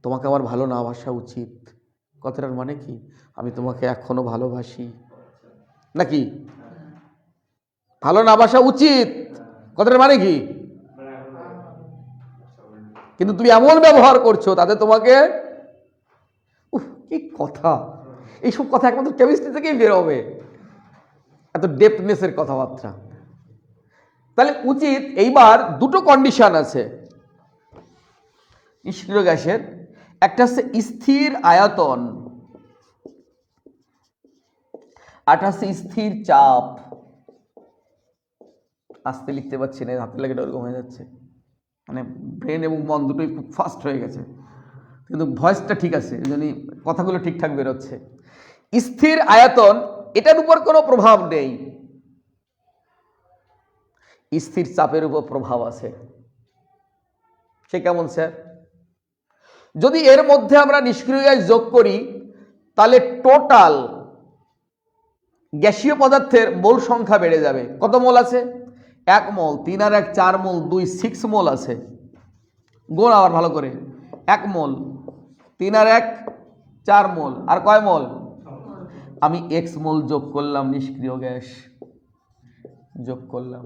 তোমাকে আমার ভালো না বাসা উচিত, কথাটার মানে কি? আমি তোমাকে এখনো ভালোবাসি, নাকি? ভালো না বাসা উচিত, কথাটার মানে কি? কিন্তু তুমি এমন ব্যবহার করছো তাতে তোমাকে, কি কথা! এইসব কথা একমাত্র কেমিস্ট্রি থেকেই বের হবে, এত ডেপথনেসের কথাবার্তা। তাহলে উচিত, এইবার দুটো কন্ডিশন আছে নিষ্ক্রিয় গ্যাসের। একটা হচ্ছে স্থির আয়তন, আরেকটা হচ্ছে স্থির চাপ। আস্তে লিখতে পারছি না, হাতে লেগে ওরকম হয়ে যাচ্ছে, মানে ব্রেন এবং মন দুটোই খুব ফাস্ট হয়ে গেছে, কিন্তু ভয়েসটা ঠিক আছে, এই জন্যই কথাগুলো ঠিকঠাক বেরোচ্ছে। স্থির আয়তন, এটার উপর কোনো প্রভাব নেই, স্থির চাপের উপর প্রভাব আছে। সে কেমন স্যার? যদি এর মধ্যে আমরা নিষ্ক্রিয় গ্যাস যোগ করি তাহলে টোটাল গ্যাসীয় পদার্থের মোল সংখ্যা বেড়ে যাবে। কত মোল আছে? 1 মোল, 3 আর 1 4 মোল, 2 6 মোল আছে। গোল আবার ভালো করে, 1 মোল, 3 আর 1 4 মোল, আর কয় মোল? আমি x মোল যোগ করলাম, নিষ্ক্রিয় গ্যাস যোগ করলাম।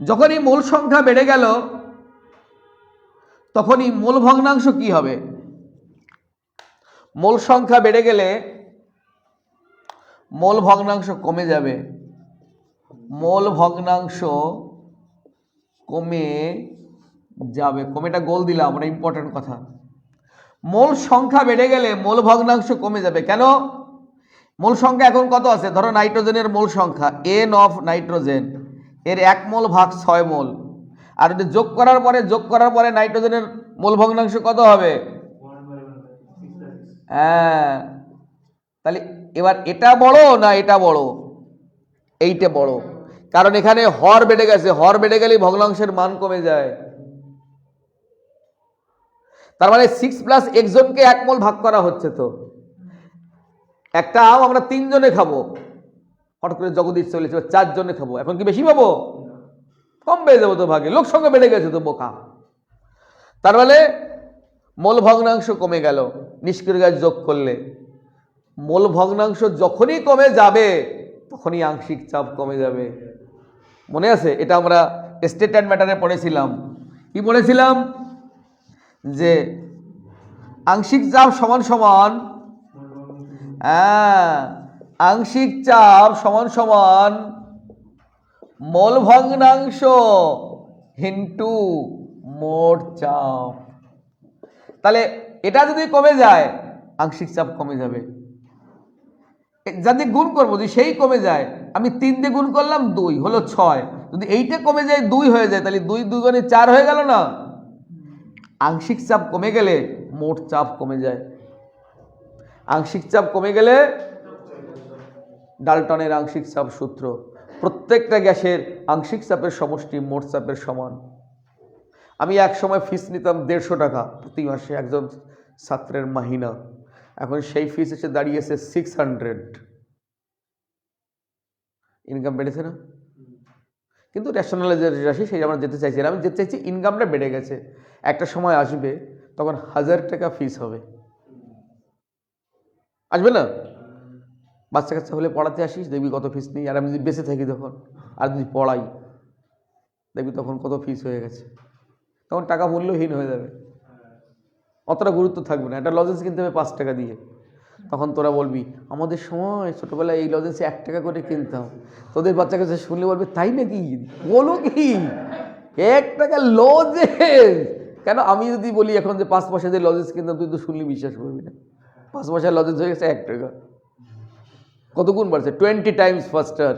যখনই মোল সংখ্যা বেড়ে গেল তখনই মোল ভগ্নাংশ কি হবে? মোল সংখ্যা বেড়ে গেলে মোল ভগ্নাংশ কমে যাবে, মোল ভগ্নাংশ কমে যাবে। কমেটা গোল দিলাম, ওটা ইম্পর্টেন্ট কথা। মোল সংখ্যা বেড়ে গেলে মোল ভগ্নাংশ কমে যাবে। কেন? মোল সংখ্যা এখন কত আছে? ধরো নাইট্রোজেনের মোল সংখ্যা n অফ নাইট্রোজেন, এর 1 মোল ভাগ 6 মোল, আর এটা যোগ করার পরে নাইট্রোজেনের মোল ভগ্নাংশ কত হবে? হ্যাঁ, তাহলে এবার এটা বড় না এটা বড়? এইটা বড়, কারণ এখানে হর বেড়ে গেছে, হর বেড়ে গেলে ভগ্নাংশের মান কমে যায়। তার মানে 6 প্লাস 1 জনকে 1 মোল ভাগ করা হচ্ছে। তো একটা আম আমরা 3 জনে খাবো, হঠাৎ করে জগদীশ চলেছে 4 জনে খাবো, এখন কি বেশি পাবো? কম পেয়ে যাবো তো ভাগে, লোক সংখ্যা বেড়ে গেছে তো বোকা। তার মানে মোল ভগ্নাংশ কমে গেল নিষ্ক্রিয় গ্যাস যোগ করলে। মোল ভগ্নাংশ যখনই কমে যাবে তখনই আংশিক চাপ কমে যাবে। মনে আছে? এটা আমরা স্টেট অ্যান্ড ম্যাটারে পড়েছিলাম। কি পড়েছিলাম? যে আংশিক চাপ সমান সমান, আংশিক চাপ সমান সমান মোল ভগ্নাংশ ইনটু মোট চাপ। তাহলে এটা যদি কমে যায় আংশিক চাপ কমে যাবে। যদি গুণ করবো, যদি সেই কমে যায়, আমি 3 দিয়ে গুণ করলাম 2 হলো 6, যদি এইটা কমে যায় 2 হয়ে যায়, তাহলে 2 2 গুণে 4 হয়ে গেল না? আংশিক চাপ কমে গেলে মোট চাপ কমে যায়। আংশিক চাপ কমে গেলে, ডাল্টনের আংশিক চাপ সূত্র, প্রত্যেকটা গ্যাসের আংশিক চাপের সমষ্টি মোট চাপের সমান। আমি এক সময় ফিস নিতাম 150 টাকা প্রতি মাসে, একজন ছাত্রের মাহিনা। এখন সেই ফিস এসে দাঁড়িয়েছে 600। ইনকাম বেড়েছে না? কিন্তু রেশনালাইজের রাশি সেই আমরা যেতে চাইছি না, আমি যেতে চাইছি ইনকামটা বেড়ে গেছে। একটা সময় আসবে তখন 1000 টাকা ফিস হবে, আসবে না? বাচ্চা কাচ্চা হলে পড়াতে আসিস, দেখবি কত ফিস নেই। আর আমি যদি বেঁচে থাকি তখন, আর যদি পড়াই, দেখবি তখন কত ফিস হয়ে গেছে। তখন টাকা মূল্যহীন হয়ে যাবে, অতটা গুরুত্ব থাকবে না। একটা লজেন্স কিনতে হবে 5 টাকা দিয়ে, তখন তোরা বলবি আমাদের সময় ছোটবেলায় এই লজেন্স 1 টাকা করে কিনতাম। তোদের বাচ্চা কাছে শুনলে বলবে তাই নাকি, বলো কি 1 টাকা লজেন্স? কেন আমি যদি বলি এখন যে 5 পয়সা দিয়ে লজেন্স কিনতাম, তুই তো শুনলে বিশ্বাস করবি না। 5 পয়সার লজেন্স হয়ে গেছে 1 টাকা। কত গুণ বাড়ছে? 20 টাইমস ফাস্টার।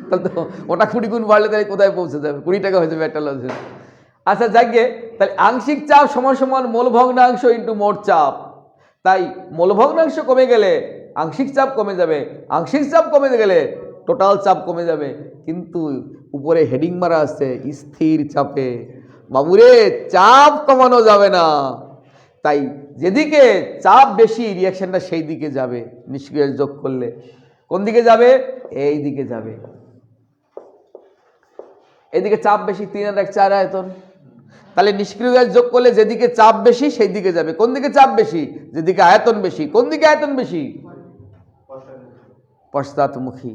তাহলে তো ওটা 20 গুণ বাড়লে তাহলে কোথায় পৌঁছে যাবে? 20 টাকা হয়ে যাবে একটা লজেন্স। আচ্ছা যাকে, তাহলে আংশিক চাপ সমান সমান মোল ভগ্নাংশ ইন্টু মোট চাপ। তাই মোল ভগ্নাংশ কমে গেলে আংশিক চাপ কমে যাবে, আংশিক চাপ কমে গেলে টোটাল চাপ কমে যাবে। কিন্তু উপরে হেডিং মারা আছে স্থির চাপে। বাবুরে, চাপ কমানো যাবে না। তাই যেদিকে চাপ বেশি রিয়াকশনটা সেই দিকে যাবে। নিষ্ক্রিয় যোগ করলে কোন দিকে যাবে? এই দিকে যাবে। এদিকে চাপ বেশি, 3 আর 1 4 আয়তন। তাহলে নিষ্ক্রিয় গ্যাস যোগ করলে যেদিকে চাপ বেশি সেই দিকে যাবে। কোন দিকে চাপ বেশি? যেদিকে আয়তন বেশি। কোন দিকে আয়তন বেশি? পশ্চাৎমুখী।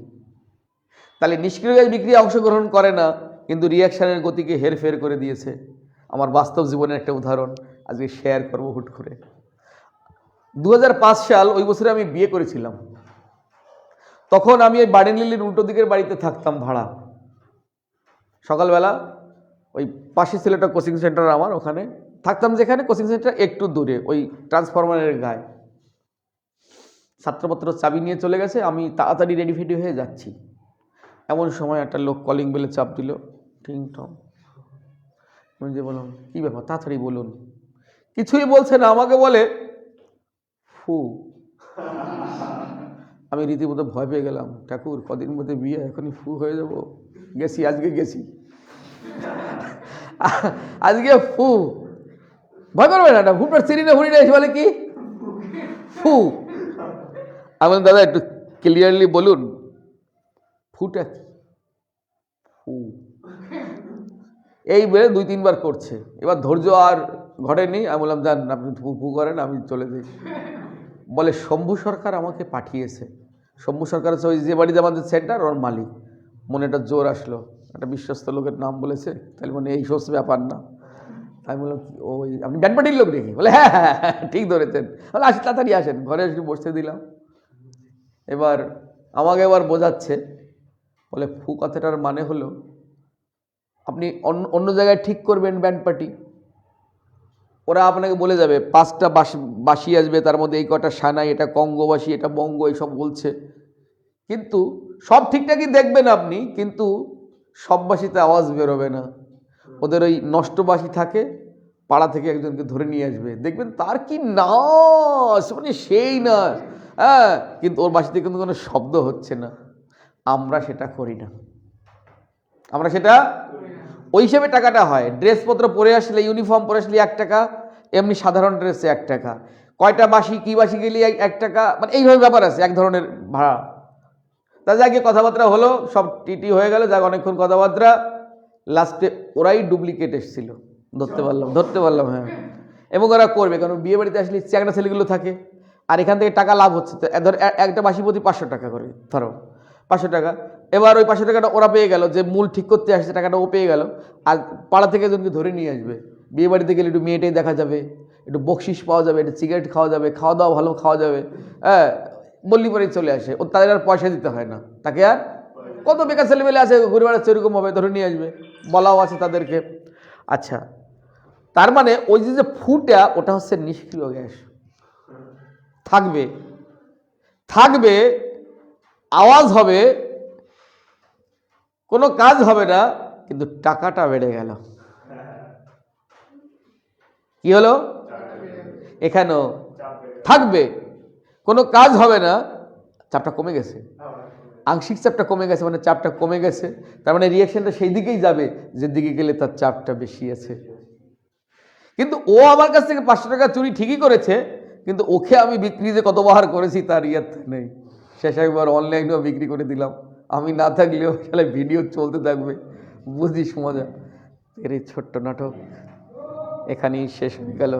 তাহলে নিষ্ক্রিয় গ্যাস বিক্রিয়া অংশগ্রহণ করে না, কিন্তু রিয়াকশনের গতিকে হেরফের করে দিয়েছে। আমার বাস্তব জীবনের একটা উদাহরণ আজকে শেয়ার করবো হুট করে। 2005 সাল, ওই বছরে আমি বিয়ে করেছিলাম। তখন আমি ওই বার্ডেন লিলির উল্টো দিকের বাড়িতে থাকতাম ভাড়া। সকালবেলা ওই পাশে ছিল একটা কোচিং সেন্টার, আমার ওখানে থাকতাম, যেখানে কোচিং সেন্টার একটু দূরে ওই ট্রান্সফরমারের গায়ে। ছাত্রপত্র চাবি নিয়ে চলে গেছে, আমি তাড়াতাড়ি রেডি ফেডি হয়ে যাচ্ছি। এমন সময় একটা লোক কলিং বেলে চাপ দিল, টিং টং। আমি যে বললাম, কী ব্যাপার, তাড়াতাড়ি বলুন। কিছুই বলছে না, আমাকে বলে ফু। আমি রীতিমতো ভয় পেয়ে গেলাম, ঠাকুর কদিন মধ্যে বিয়ে, এখনই ফু হয়ে যাব। গেছি, আজকে গেছি, আজকে ফু। ভয় পারবে না, হুটার চিনি না হুড়ি না, এসে বলে কি ফু। আমি বললাম, দাদা একটু ক্লিয়ারলি বলুন ফুটা কি? ফু। এই বলে 2-3 বার করছে। এবার ধৈর্য আর ঘটেনি। আমি বললাম, যান আপনি ফু ফু করেন, আমি চলে যাই। বলে শম্ভু সরকার আমাকে পাঠিয়েছে। শম্ভু সরকার হচ্ছে ওই যে বাড়িতে আমাদের সেন্টার, ওর মালিক। মনে একটা জোর আসলো, একটা বিশ্বস্ত লোকের নাম বলেছে, তাহলে মানে এই সমস্ত ব্যাপার না। আমি বললাম, ওই আপনি ব্যানপাটির লোক দেখি? বলে হ্যাঁ হ্যাঁ হ্যাঁ, ঠিক ধরেছেন। বলে আসি, তাড়াতাড়ি আসেন। ঘরে এসে বসতে দিলাম। এবার আমাকে বোঝাচ্ছে, বলে ফু কথাটার মানে হলো আপনি অন্য জায়গায় ঠিক করবেন ব্যান্ড পার্টি, ওরা আপনাকে বলে যাবে 5টা বাঁশি আসবে, তার মধ্যে এই কটা সানাই, এটা কঙ্গ বাঁশি, এটা বঙ্গ, এইসব বলছে। কিন্তু সব ঠিকঠাকই দেখবেন আপনি, কিন্তু সব বাঁশিতে আওয়াজ বেরোবে না। ওদের ওই নষ্ট বাঁশি থাকে, পাড়া থেকে একজনকে ধরে নিয়ে আসবে, দেখবেন তার কি নাচ, মানে সেই নাচ, হ্যাঁ, কিন্তু ওর বাঁশিতে কিন্তু কোনো শব্দ হচ্ছে না। আমরা সেটা করি না, আমরা সেটা ওই হিসেবে টাকাটা হয়। ড্রেসপত্র পরে আসলে, ইউনিফর্ম পরে আসলে 1 টাকা, এমনি সাধারণ ড্রেসে 1 টাকা, কয়টা বাঁশি কী বাঁশি গেলে 1 টাকা, মানে এইভাবে ব্যাপার আছে, এক ধরনের ভাড়া। তা যাকে কথাবার্তা হলো, সব টিটি হয়ে গেল, যাক অনেকক্ষণ কথাবার্তা, লাস্টে ওরাই ডুপ্লিকেট এসেছিল, ধরতে পারলাম হ্যাঁ। এবং ওরা করবে, কারণ বিয়ে বাড়িতে আসলে চ্যাংড়া ছেলেগুলো থাকে, আর এখান থেকে টাকা লাভ হচ্ছে। তো ধর একটা বাঁশি প্রতি 500 টাকা করে, ধরো 500 টাকা। এবার ওই 500 টাকাটা ওরা পেয়ে গেল, যে মূল ঠিক করতে আসছে টাকাটা ও পেয়ে গেল, আর পাড়া থেকে একজনকে ধরে নিয়ে আসবে। বিয়ে বাড়িতে গেলে একটু মেয়েটাই দেখা যাবে, একটু বকশিস পাওয়া যাবে, একটু সিগারেট খাওয়া যাবে, খাওয়া দাওয়া ভালো খাওয়া যাবে, হ্যাঁ, বললি পরেই চলে আসে। ও তাদের আর পয়সা দিতে হয় না, তাকে আর কত বেকার ছেলেমেলে আছে ঘুরে বেড়াচ্ছে, এরকম হবে, ধরে নিয়ে আসবে, বলাও আছে তাদেরকে। আচ্ছা, তার মানে ওই যে ফুটা, ওটা হচ্ছে নিষ্ক্রিয় গ্যাস। থাকবে থাকবে, আওয়াজ হবে, কোনো কাজ হবে না, কিন্তু টাকাটা বেড়ে গেল। কি হলো? এখানেও থাকবে, কোনো কাজ হবে না, চাপটা কমে গেছে, আংশিক চাপটা কমে গেছে, মানে চাপটা কমে গেছে। তার মানে রিয়াকশনটা সেই দিকেই যাবে যেদিকে গেলে তার চাপটা বেশি আছে। কিন্তু ও আমার কাছ থেকে 500 টাকা চুরি ঠিকই করেছে, কিন্তু ওকে আমি বিক্রি যে কতবার করেছি তার ইয়াদ নেই। শেষ একবার অনলাইনেও বিক্রি করে দিলাম, আমি না থাকলেও তাহলে ভিডিও চলতে থাকবে, বুঝিস মজা। এর এই ছোট্ট নাটক এখানেই শেষ হয়ে গেল।